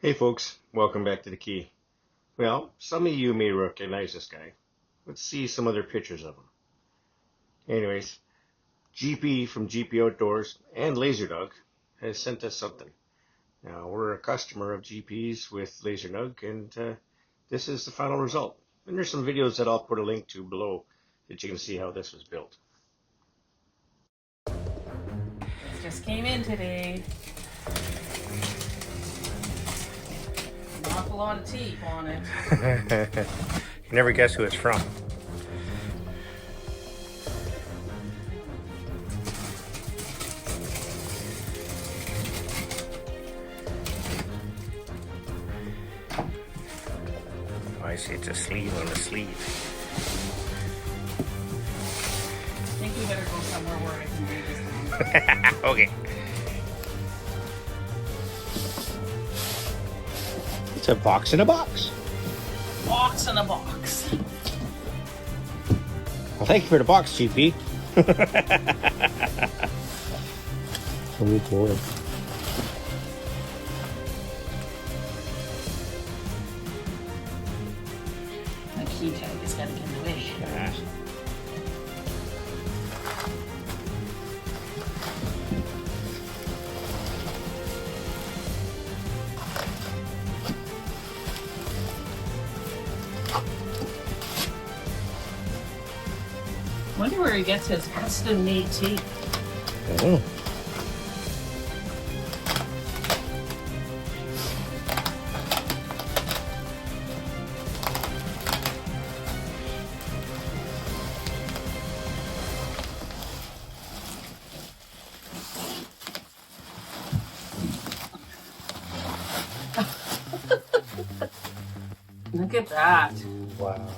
Hey folks, welcome back to the Key. Well, some of you may recognize this guy. Let's see some other pictures of him. Anyways, GP from GP Outdoors and Laserdog has sent us something. Now, we're a customer of GP's with Laserdog, and this is the final result. And there's some videos that I'll put a link to below that you can see how this was built. It just came in today. An awful lot of tape on it. You never guess who it's from. Oh, I see, it's a sleeve on the sleeve. I think we better go somewhere where I can read this thing. Okay. It's a box in a box. Box in a box. Well, thank you for the box, GP. Oh boy. My key tag has got to get in the way. Yeah. I wonder where he gets his custom made tape. Oh. Look at that. Wow.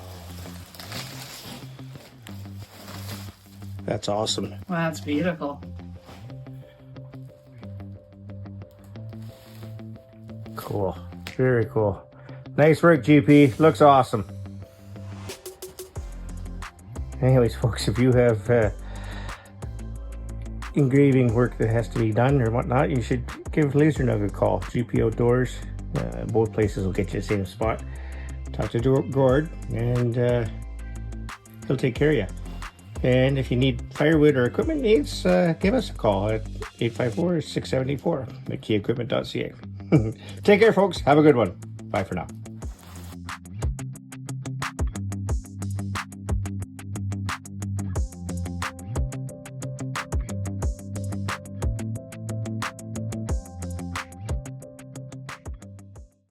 That's awesome. Wow, that's beautiful. Cool. Very cool. Nice work, GP. Looks awesome. Anyways, folks, if you have engraving work that has to be done or whatnot, you should give Laserdog a call. GP Outdoors. Both places will get you the same spot. Talk to Gord, and he'll take care of you. And if you need firewood or equipment needs, give us a call at 854-6784 at keyequipment.ca. Take care, folks. Have a good one. Bye for now.